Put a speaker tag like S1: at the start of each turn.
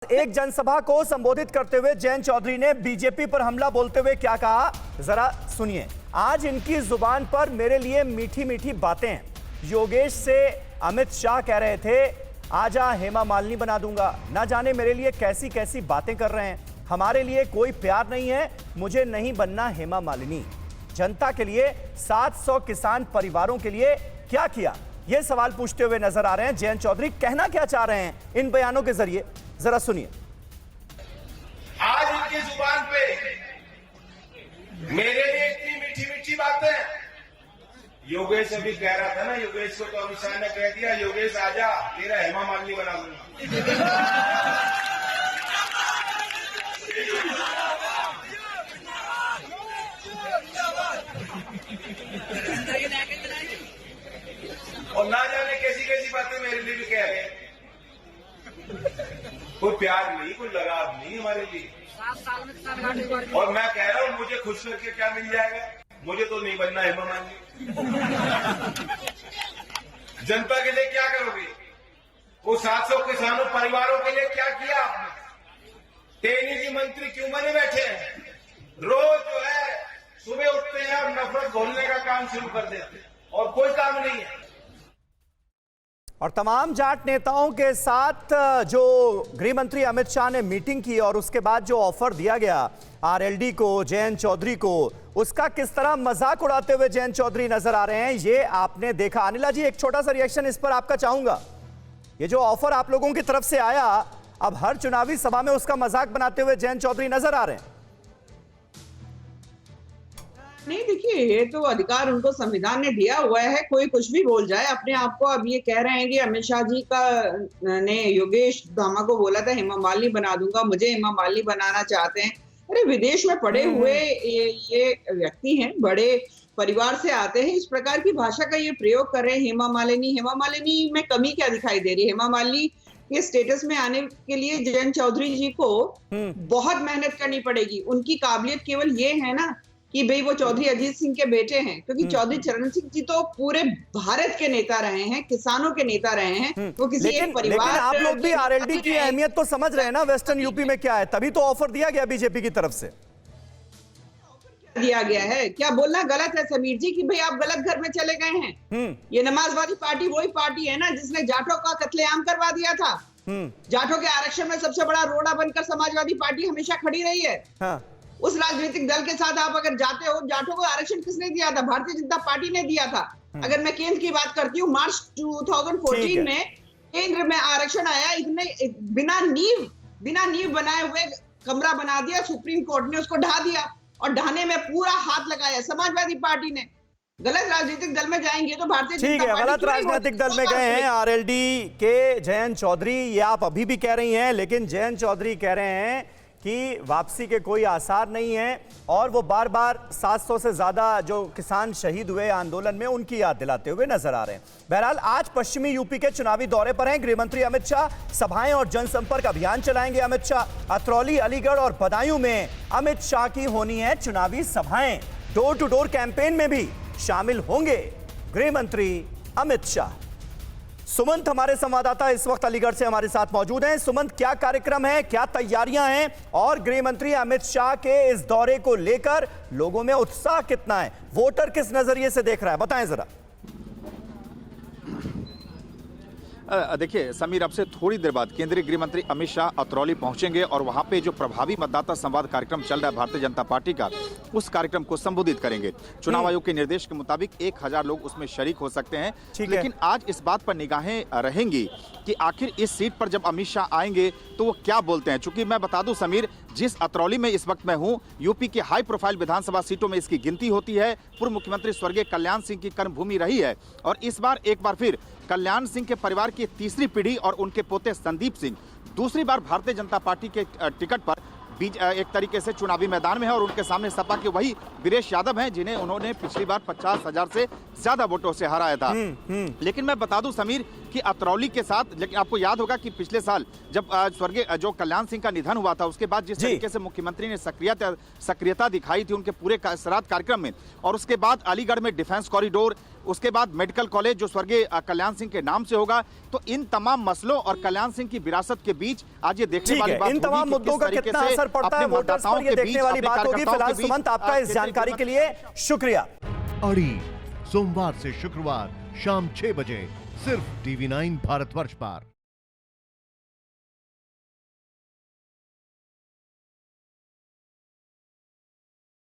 S1: एक जनसभा को संबोधित करते हुए जयंत चौधरी ने बीजेपी पर हमला बोलते हुए क्या कहा, जरा सुनिए। आज इनकी जुबान पर मेरे लिए मीठी मीठी बातें हैं। योगेश से अमित शाह कह रहे थे आजा हेमा मालिनी बना दूंगा, ना जाने मेरे लिए कैसी कैसी बातें कर रहे हैं। हमारे लिए कोई प्यार नहीं है, मुझे नहीं बनना हेमा मालिनी। जनता के लिए 700 किसान परिवारों के लिए क्या किया, यह सवाल पूछते हुए नजर आ रहे हैं जयंत चौधरी। कहना क्या चाह रहे हैं इन बयानों के जरिए, जरा सुनिए।
S2: आज इनकी जुबान पे मेरे लिए इतनी मीठी मीठी बातें। योगेश अभी कह रहा था ना, योगेश को तो अमित शाह ने कह दिया योगेश आजा तेरा हेमा मालिनी बना दूंगा। और ना जाने कैसी कैसी बातें मेरे लिए भी कह रहे हैं। कोई प्यार नहीं, कोई लगाव नहीं हमारे लिए। और मैं कह रहा हूं मुझे खुश करके क्या मिल जाएगा, मुझे तो नहीं बनना हेमा मालिनी। जनता के लिए क्या करोगे? वो 700 किसानों परिवारों के लिए क्या किया आपने? तेजी मंत्री क्यों बने बैठे हैं? रोज जो है सुबह उठते हैं और नफरत घोलने का काम शुरू कर देते हैं और कोई काम नहीं है।
S1: और तमाम जाट नेताओं के साथ जो गृह मंत्री अमित शाह ने मीटिंग की और उसके बाद जो ऑफर दिया गया आरएलडी को, जयंत चौधरी को, उसका किस तरह मजाक उड़ाते हुए जयंत चौधरी नजर आ रहे हैं, ये आपने देखा। अनिला जी, एक छोटा सा रिएक्शन इस पर आपका चाहूंगा। ये जो ऑफर आप लोगों की तरफ से आया, अब हर चुनावी सभा में उसका मजाक बनाते हुए जयंत चौधरी नजर आ रहे हैं।
S3: नहीं, देखिए, ये तो अधिकार उनको संविधान ने दिया हुआ है, कोई कुछ भी बोल जाए अपने आप को। अब ये कह रहे हैं कि अमित शाह जी का ने योगेश धामा को बोला था हेमा मालिनी बना दूंगा, मुझे हेमा मालिनी बनाना चाहते हैं। अरे विदेश में पढ़े हुए ये व्यक्ति हैं, बड़े परिवार से आते हैं, इस प्रकार की भाषा का ये प्रयोग कर रहे हैं। हेमा मालिनी में कमी क्या दिखाई दे रही है? हेमा मालिनी के स्टेटस में आने के लिए जयंत चौधरी जी को बहुत मेहनत करनी पड़ेगी। उनकी काबिलियत केवल ये है ना कि भाई वो चौधरी अजीत सिंह के बेटे हैं, क्योंकि चौधरी चरण सिंह जी तो पूरे भारत के नेता रहे हैं, किसानों के नेता रहे हैं। वो किसी एक परिवार।
S1: लेकिन आप लोग भी आरएलडी की अहमियत तो समझ रहे हैं ना, वेस्टर्न यूपी में क्या है, तभी तो ऑफर दिया गया बीजेपी की तरफ से।
S3: दिया गया है, क्या बोलना गलत है समीर जी कि भाई आप गलत घर में चले गए हैं? ये नमाजवादी पार्टी वही पार्टी है ना जिसने जाटों का कत्लेआम करवा दिया था। जाटों के आरक्षण में सबसे बड़ा रोड़ा बनकर समाजवादी पार्टी हमेशा खड़ी रही है। हाँ। उस राजनीतिक दल के साथ आप अगर जाते हो, जाटों को आरक्षण किसने दिया था? भारतीय जनता पार्टी ने दिया था। अगर मैं केंद्र की बात करती हूँ, मार्च 2014 में केंद्र में आरक्षण आया, इतने बिना नींव बनाए हुए कमरा बना दिया, सुप्रीम कोर्ट ने उसको ढा दिया और ढाने में पूरा हाथ लगाया समाजवादी पार्टी ने। गलत राजनीतिक दल में जाएंगे तो भारतीय जनता पार्टी
S1: गलत राजनीतिक दल में गए हैं आरएलडी के जयंत चौधरी, ये आप अभी भी कह रही हैं, लेकिन जयंत चौधरी कह रहे हैं कि वापसी के कोई आसार नहीं है और वो बार बार 700 से ज्यादा जो किसान शहीद हुए आंदोलन में उनकी याद दिलाते हुए नजर आ रहे हैं। बहरहाल आज पश्चिमी यूपी के चुनावी दौरे पर हैं गृह मंत्री अमित शाह। सभाएं और जनसंपर्क अभियान चलाएंगे अमित शाह। अतरौली, अलीगढ़ और बदायूं में अमित शाह की होनी है चुनावी सभाएं। डोर टू डोर कैंपेन में भी शामिल होंगे गृह मंत्री अमित शाह। सुमंत हमारे संवाददाता इस वक्त अलीगढ़ से हमारे साथ मौजूद हैं। सुमंत, क्या कार्यक्रम है, क्या तैयारियां हैं और गृह मंत्री अमित शाह के इस दौरे को लेकर लोगों में उत्साह कितना है, वोटर किस नजरिए से देख रहा है, बताएं जरा।
S4: देखिए समीर, अब से थोड़ी देर बाद केंद्रीय गृह मंत्री अमित शाह अतरौली पहुंचेंगे और वहां पे जो प्रभावी मतदाता संवाद कार्यक्रम चल रहा है भारतीय जनता पार्टी का, उस कार्यक्रम को संबोधित करेंगे। चुनाव आयोग के निर्देश के मुताबिक 1000 लोग उसमें शरीक हो सकते हैं। लेकिन आज इस बात पर निगाहें रहेंगी कि आखिर इस सीट पर जब अमित शाह आएंगे तो वो क्या बोलते हैं। चूंकि मैं बता दूं समीर, जिस अतरौली में इस वक्त मैं हूं, यूपी की हाई प्रोफाइल विधानसभा सीटों में इसकी गिनती होती है। पूर्व मुख्यमंत्री स्वर्गीय कल्याण सिंह की कर्मभूमि रही है और इस बार एक बार फिर कल्याण सिंह के परिवार की तीसरी पीढ़ी और उनके पोते संदीप सिंह दूसरी बार भारतीय जनता पार्टी के टिकट पर एक तरीके से चुनावी मैदान में है और उनके सामने सपा के वही वीरेश यादव हैं जिन्हें उन्होंने पिछली बार 50,000 से ज्यादा वोटों से हराया था। लेकिन मैं बता दूं समीर, कि अतरौली के साथ, लेकिन आपको याद होगा कि पिछले साल जब स्वर्गीय जो कल्याण सिंह का निधन हुआ था, उसके बाद जिस तरीके से मुख्यमंत्री ने सक्रियता दिखाई थी उनके पूरे श्राद्ध कार्यक्रम में, और उसके बाद अलीगढ़ में डिफेंस कॉरिडोर, उसके बाद मेडिकल कॉलेज जो स्वर्गीय कल्याण सिंह के नाम से होगा, तो इन तमाम मसलों और कल्याण सिंह की विरासत के बीच आज ये देखने वाली बात
S1: इन तमाम मुद्दों का कितना असर पड़ता है वोटर्स पर, ये देखने वाली बात होगी। फिलहाल सुमंत, आपका इस जानकारी के लिए शुक्रिया।
S5: अड़ी सोमवार से शुक्रवार शाम 6 बजे सिर्फ TV9 भारतवर्ष पर।